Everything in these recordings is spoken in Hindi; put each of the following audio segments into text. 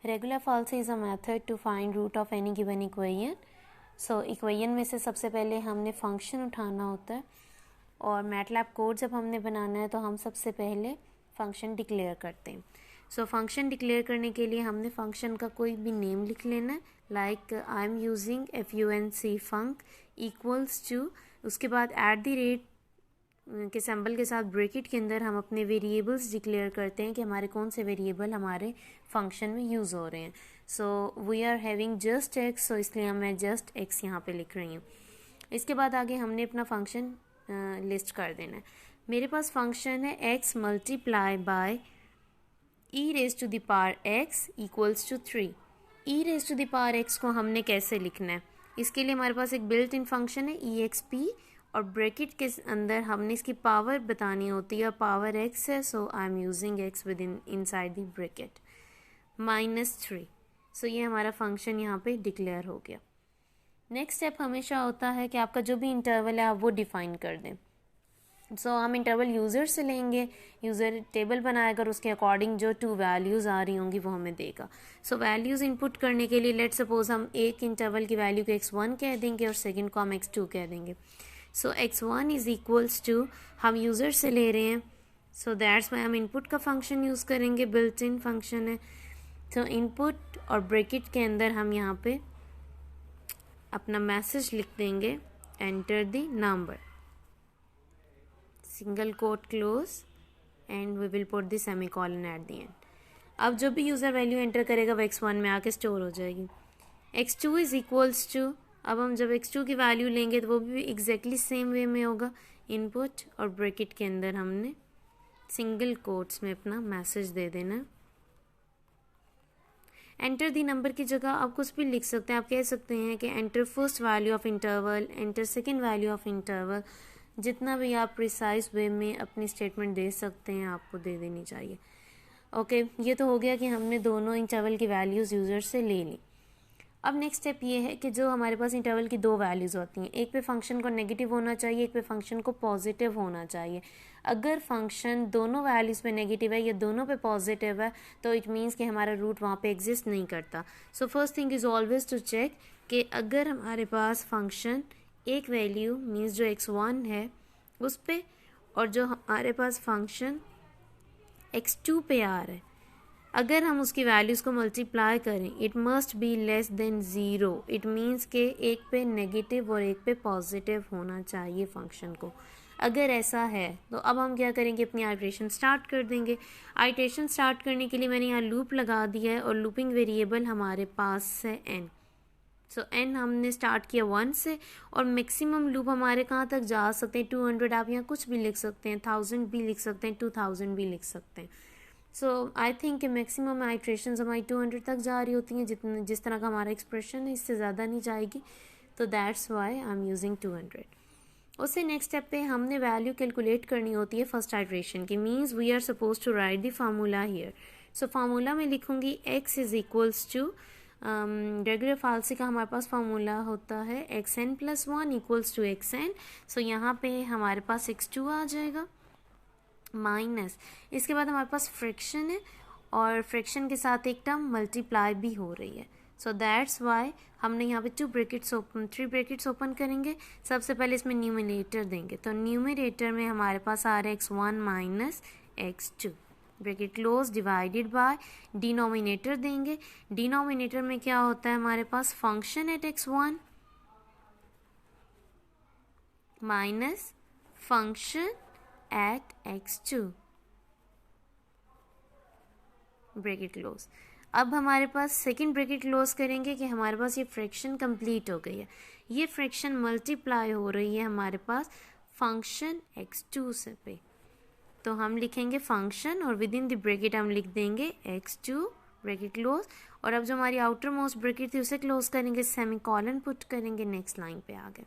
Regular falsi is a method to find root of any given equation. So equation में से सबसे पहले हमने फंक्शन उठाना होता है और मैटलैब कोड जब हमने बनाना है तो हम सबसे पहले फंक्शन डिक्लेयर करते हैं। सो फंक्शन डिक्लेयर करने के लिए हमने फंक्शन का कोई भी नेम लिख लेना है, like I am using FUNC func equals to, उसके बाद एट द रेट के सिंबल के साथ ब्रैकेट के अंदर हम अपने वेरिएबल्स डिक्लेयर करते हैं कि हमारे कौन से वेरिएबल हमारे फंक्शन में यूज़ हो रहे हैं। So we are having just x, so इसलिए मैं जस्ट एक्स यहाँ पे लिख रही हूँ। इसके बाद आगे हमने अपना फंक्शन लिस्ट कर देना है। मेरे पास फंक्शन है x multiply by e raise to the power x equals to 3। e raise to the power x को हमने कैसे लिखना है, इसके लिए हमारे पास एक बिल्ट इन फंक्शन है exp और ब्रैकेट के अंदर हमने इसकी पावर बतानी होती है, पावर x है, so I am using x with inside the bracket -3। So ये हमारा फंक्शन यहाँ पे डिक्लेयर हो गया। नेक्स्ट स्टेप हमेशा होता है कि आपका जो भी इंटरवल है आप वो डिफाइन कर दें। सो हम इंटरवल यूज़र से लेंगे, यूज़र टेबल बनाएगा और उसके अकॉर्डिंग जो 2 वैल्यूज़ आ रही होंगी वो हमें देगा। सो वैल्यूज़ इनपुट करने के लिए लेट सपोज हम एक इंटरवल की वैल्यू को x1 कह देंगे और सेकंड को हम x2 कह देंगे। सो x1 इज इक्वल्स टू, हम यूज़र से ले रहे हैं, सो दैट्स वाई हम इनपुट का फंक्शन यूज़ करेंगे, बिल्ट इन फंक्शन है। तो इनपुट और ब्रैकेट के अंदर हम यहाँ पे अपना मैसेज लिख देंगे, enter the number, single quote close and we will put the semicolon at the end. अब जो भी यूज़र वैल्यू एंटर करेगा वो x1 में आके स्टोर हो जाएगी। x2 इज इक्वल्स टू, अब हम जब x2 की वैल्यू लेंगे तो वो भी एग्जैक्टली सेम वे में होगा, इनपुट और ब्रैकेट के अंदर हमने सिंगल कोट्स में अपना मैसेज दे देना। एंटर दी नंबर की जगह आप कुछ भी लिख सकते हैं, आप कह सकते हैं कि enter first value of interval, enter second value of interval, जितना भी आप प्रिसाइज वे में अपनी स्टेटमेंट दे सकते हैं आपको दे देनी चाहिए। ओके, ये तो हो गया कि हमने दोनों इंटरवल की वैल्यूज़ यूज़र से ले ली। अब नेक्स्ट स्टेप ये है कि जो हमारे पास इंटरवल की 2 वैल्यूज़ होती हैं, एक पे फंक्शन को नेगेटिव होना चाहिए, एक पे फंक्शन को पॉजिटिव होना चाहिए। अगर फंक्शन दोनों वैल्यूज़ पे नेगेटिव है या दोनों पे पॉजिटिव है तो इट मीन्स कि हमारा रूट वहाँ पे एग्जिस्ट नहीं करता। So first thing is always to check कि अगर हमारे पास फंक्शन एक वैल्यू मीन्स जो x1 है उस पे और जो हमारे पास फंक्शन x2 पे आ रहा है, अगर हम उसकी वैल्यूज़ को मल्टीप्लाई करें it must be less than 0। It means के एक पे नेगेटिव और एक पे पॉजिटिव होना चाहिए फंक्शन को। अगर ऐसा है तो अब हम क्या करेंगे, अपनी आइट्रेशन स्टार्ट कर देंगे। आइट्रेशन स्टार्ट करने के लिए मैंने यहाँ लूप लगा दिया है और लूपिंग वेरिएबल हमारे पास है n। सो n हमने स्टार्ट किया 1 से और मैक्सिमम लूप हमारे कहाँ तक जा सकते हैं 200। आप यहाँ कुछ भी लिख सकते हैं, 1000 भी लिख सकते हैं, 2000 भी लिख सकते हैं। सो आई थिंक कि मैक्सिमम आइट्रेशंस हमारी 200 तक जा रही होती हैं, जिस तरह का हमारा एक्सप्रेशन है इससे ज़्यादा नहीं जाएगी, तो that's why I am using 200। उससे नेक्स्ट स्टेप पे हमने वैल्यू कैलकुलेट करनी होती है फर्स्ट आइट्रेशन की, means we are suppose to write the formula here. So formula में लिखूंगी x is equals to, regula falsi का हमारे पास फार्मूला होता है xn+1 इक्वल्स टू xn। सो यहाँ पे हमारे पास x2 आ जाएगा माइनस, इसके बाद हमारे पास फ्रैक्शन है और फ्रैक्शन के साथ एक टर्म मल्टीप्लाई भी हो रही है। सो दैट्स वाई हमने यहाँ पे 3 ब्रैकेट्स ओपन करेंगे। सबसे पहले इसमें न्यूमिनेटर देंगे, तो न्यूमिनेटर में हमारे पास आ रहा है x1 minus x2, bracket close, divided by, denominator देंगे। डिनोमिनेटर में क्या होता है हमारे पास function at x1 minus function at x2, bracket close. अब हमारे पास सेकंड ब्रैकेट क्लोज करेंगे कि हमारे पास ये फ्रैक्शन कंप्लीट हो गई है, ये फ्रैक्शन मल्टीप्लाई हो रही है हमारे पास फंक्शन x2 से पे, तो हम लिखेंगे फंक्शन और विद इन द ब्रैकेट हम लिख देंगे x2, ब्रैकेट क्लोज। और अब जो हमारी आउटर मोस्ट ब्रैकेट थी उसे क्लोज करेंगे, सेमीकोलन पुट करेंगे, नेक्स्ट लाइन पे आ गए।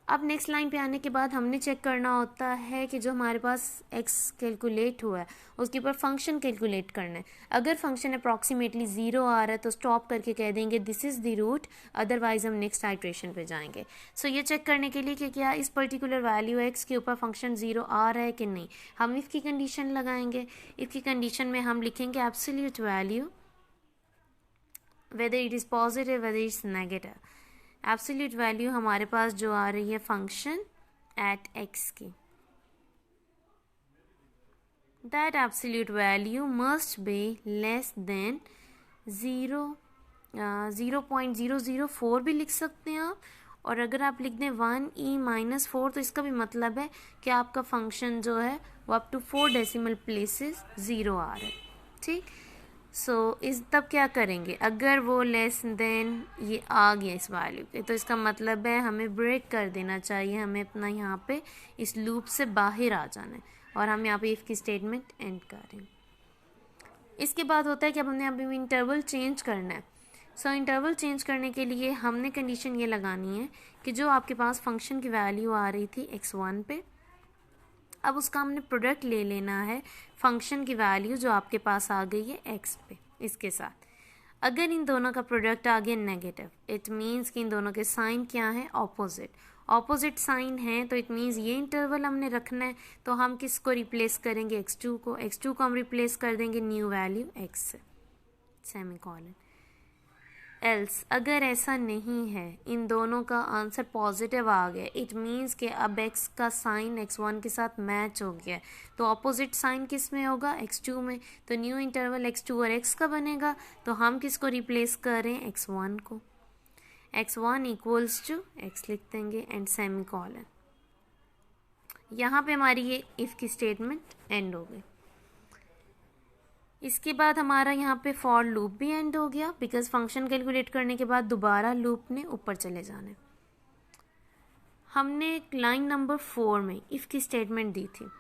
अब नेक्स्ट लाइन पे आने के बाद हमने चेक करना होता है कि जो हमारे पास x कैलकुलेट हुआ है उसके ऊपर फंक्शन कैलकुलेट करना है। अगर फंक्शन अप्रॉक्सीमेटली 0 आ रहा है तो स्टॉप करके कह देंगे this is the root, otherwise हम नेक्स्ट आइट्रेशन पे जाएंगे। सो ये चेक करने के लिए कि क्या इस पर्टिकुलर वैल्यू x के ऊपर फंक्शन 0 आ रहा है कि नहीं, हम इफ़ की कंडीशन लगाएंगे। इफ़ की कंडीशन में हम लिखेंगे absolute value whether it is positive, whether it's negative. Absolute value हमारे पास जो आ रही है फंक्शन एट एक्स की, that absolute value must be less than 0.004 भी लिख सकते हैं आप, और अगर आप लिख दें 1e-4 तो इसका भी मतलब है कि आपका फंक्शन जो है वो अप टू 4 डेसिमल प्लेसेस 0 आ रहा है। ठीक, सो इस तब क्या करेंगे, अगर वो लेस देन ये आ गया इस वैल्यू पे, तो इसका मतलब है हमें ब्रेक कर देना चाहिए, हमें अपना यहाँ पे इस लूप से बाहर आ जाना है, और हम यहाँ पे इफ की स्टेटमेंट एंड कर रहे हैं। इसके बाद होता है कि अब हमने अभी इंटरवल चेंज करना है। सो इंटरवल चेंज करने के लिए हमने कंडीशन ये लगानी है कि जो आपके पास फंक्शन की वैल्यू आ रही थी x1 पे, अब उसका हमने प्रोडक्ट ले लेना है फंक्शन की वैल्यू जो आपके पास आ गई है x पे, इसके साथ। अगर इन दोनों का प्रोडक्ट आ गया नेगेटिव, इट मीन्स कि इन दोनों के साइन क्या है, ऑपोजिट। ऑपोजिट साइन है तो इट मीन्स ये इंटरवल हमने रखना है, तो हम किसको रिप्लेस करेंगे, x2 को। x2 को हम रिप्लेस कर देंगे न्यू वैल्यू x से, सेमीकोलन। एल्स अगर ऐसा नहीं है, इन दोनों का आंसर पॉजिटिव आ गया, इट मीन्स कि अब x का साइन x1 के साथ मैच हो गया, तो ऑपोजिट साइन किस में होगा, x2 में। तो न्यू इंटरवल x2 और x का बनेगा, तो हम किसको रिप्लेस करें, x1 को। x1 इक्वल्स टू x लिख देंगे एंड सेमीकोलन। यहाँ पे हमारी ये इफ़ की स्टेटमेंट एंड हो गई। इसके बाद हमारा यहाँ पे फॉर लूप भी एंड हो गया, बिकॉज फंक्शन कैलकुलेट करने के बाद दोबारा लूप ने ऊपर चले जाने। हमने लाइन नंबर 4 में इफ़ की स्टेटमेंट दी थी।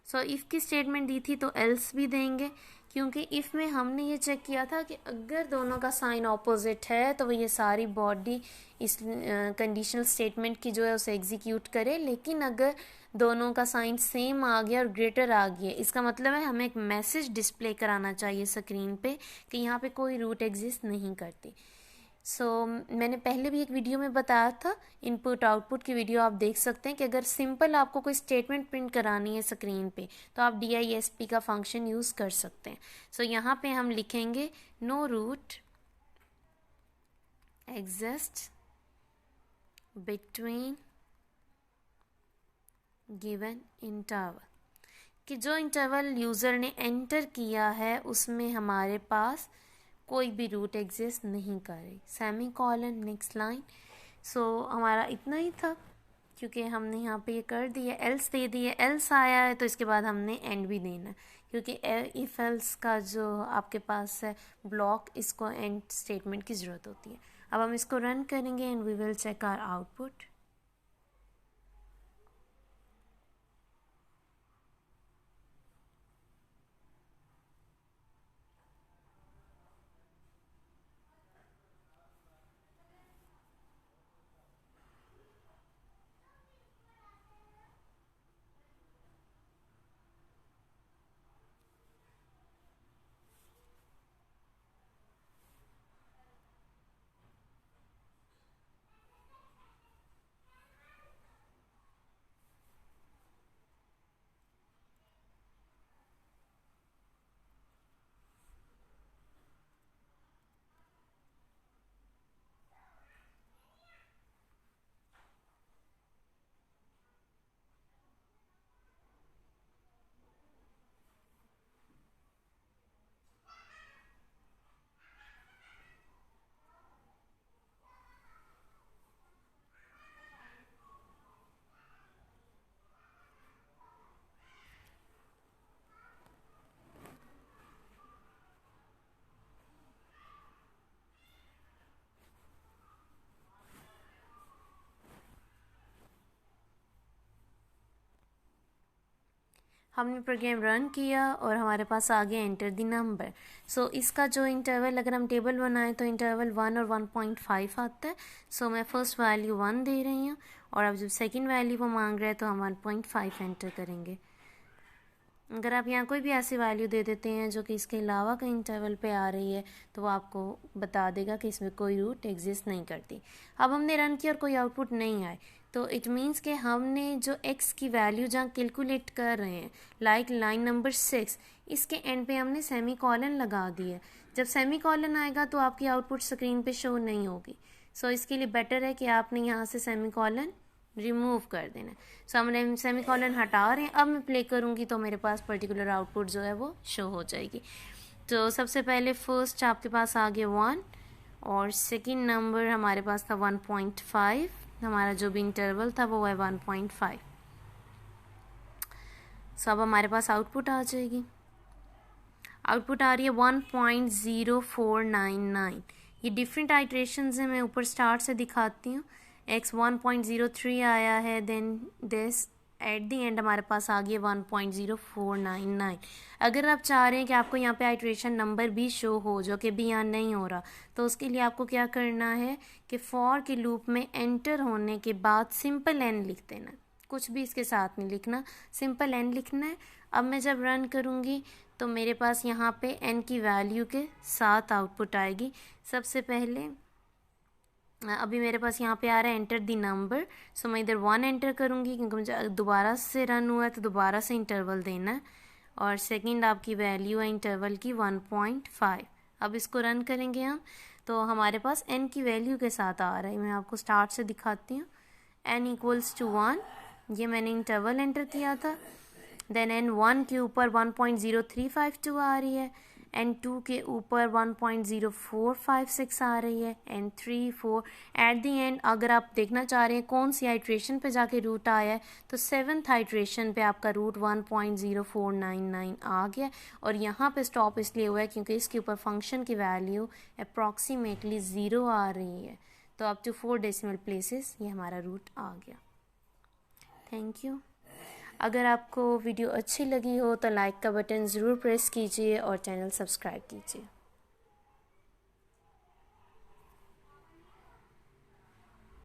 सो इफ़ की स्टेटमेंट दी थी तो एल्स भी देंगे, क्योंकि इफ़ में हमने ये चेक किया था कि अगर दोनों का साइन ऑपोजिट है तो वो ये सारी बॉडी इस कंडीशनल स्टेटमेंट की जो है उसे एग्जीक्यूट करे। लेकिन अगर दोनों का साइन सेम आ गया और ग्रेटर आ गया, इसका मतलब है हमें एक मैसेज डिस्प्ले कराना चाहिए स्क्रीन पे कि यहाँ पे कोई रूट एग्जिस्ट नहीं करती। सो मैंने पहले भी एक वीडियो में बताया था, इनपुट आउटपुट की वीडियो आप देख सकते हैं, कि अगर सिंपल आपको कोई स्टेटमेंट प्रिंट करानी है स्क्रीन पे तो आप DISP का फंक्शन यूज़ कर सकते हैं। सो यहाँ पे हम लिखेंगे no root exist between given interval, कि जो इंटरवल यूज़र ने एंटर किया है उसमें हमारे पास कोई भी रूट एग्जिस्ट नहीं करे, सेमीकोलन नेक्स्ट लाइन। सो हमारा इतना ही था, क्योंकि हमने यहाँ पे ये कर दिया, एल्स दे दिया, एल्स आया है तो इसके बाद हमने एंड भी देना है, क्योंकि इफ एल्स का जो आपके पास है ब्लॉक, इसको एंड स्टेटमेंट की ज़रूरत होती है। अब हम इसको रन करेंगे and we will check our output. हमने प्रोग्राम रन किया और हमारे पास आ गया एंटर द नंबर। सो इसका जो इंटरवल, अगर हम टेबल बनाएं तो इंटरवल 1 और 1.5 आता है। सो मैं फर्स्ट वैल्यू 1 दे रही हूँ, और अब जब सेकंड वैल्यू वो मांग रहा है तो हम 1.5 एंटर करेंगे। अगर आप यहाँ कोई भी ऐसी वैल्यू दे देते हैं जो कि इसके अलावा कहीं इंटरवल पे आ रही है तो वो आपको बता देगा कि इसमें कोई रूट एग्जिस्ट नहीं करती। अब हमने रन किया और कोई आउटपुट नहीं आए, तो इट मीन्स कि हमने जो x की वैल्यू जहाँ कैलकुलेट कर रहे हैं, लाइक लाइन नंबर 6, इसके एंड पे हमने सेमीकोलन लगा दिया, जब सेमी कॉलन आएगा तो आपकी आउटपुट स्क्रीन पे शो नहीं होगी। सो इसके लिए बेटर है कि आपने यहाँ से सेमी कॉलन रिमूव कर देना है। सो हमने सेमी कॉलन हटा रहे हैं, अब मैं प्ले करूँगी तो मेरे पास पर्टिकुलर आउटपुट जो है वो शो हो जाएगी। तो सबसे पहले फर्स्ट आपके पास आ गया 1 और सेकेंड नंबर हमारे पास था 1.5, हमारा जो भी इंटरवल था वो है 1.5। सो अब हमारे पास आउटपुट आ जाएगी। आउटपुट आ रही है 1.0499। ये डिफरेंट आइट्रेशंस हैं, मैं ऊपर स्टार्ट से दिखाती हूँ। x 1.03 आया है, then this at the end हमारे पास आ गया 1.0499। अगर आप चाह रहे हैं कि आपको यहाँ पे आइट्रेशन नंबर भी शो हो जो कि भी यहाँ नहीं हो रहा, तो उसके लिए आपको क्या करना है कि फॉर के लूप में एंटर होने के बाद सिंपल n लिख देना, कुछ भी इसके साथ नहीं लिखना, सिंपल n लिखना है। अब मैं जब रन करूँगी तो मेरे पास यहाँ पे n की वैल्यू के साथ आउटपुट आएगी। सबसे पहले अभी मेरे पास यहाँ पे आ रहा है एंटर दी नंबर, सो मैं इधर 1 एंटर करूँगी क्योंकि मुझे दोबारा से रन हुआ है तो दोबारा से इंटरवल देना है। और सेकंड आपकी वैल्यू है इंटरवल की 1.5। अब इसको रन करेंगे हम तो हमारे पास n की वैल्यू के साथ आ रहा है। मैं आपको स्टार्ट से दिखाती हूँ। n इक्वल्स टू 1, ये मैंने इंटरवल एंटर किया था। देन n1 के ऊपर 1.0352 आ रही है, n2 के ऊपर 1.0456 आ रही है, n3 4 एट द एंड। अगर आप देखना चाह रहे हैं कौन सी आइट्रेशन पे जाके रूट आया है तो 7th आइट्रेशन पे आपका रूट 1.0499 आ गया। और यहाँ पे स्टॉप इसलिए हुआ है क्योंकि इसके ऊपर फंक्शन की वैल्यू अप्रॉक्सीमेटली 0 आ रही है, तो अप टू 4 डेसिमल प्लेसेस ये हमारा रूट आ गया। Thank you. अगर आपको वीडियो अच्छी लगी हो तो लाइक का बटन ज़रूर प्रेस कीजिए और चैनल सब्सक्राइब कीजिए।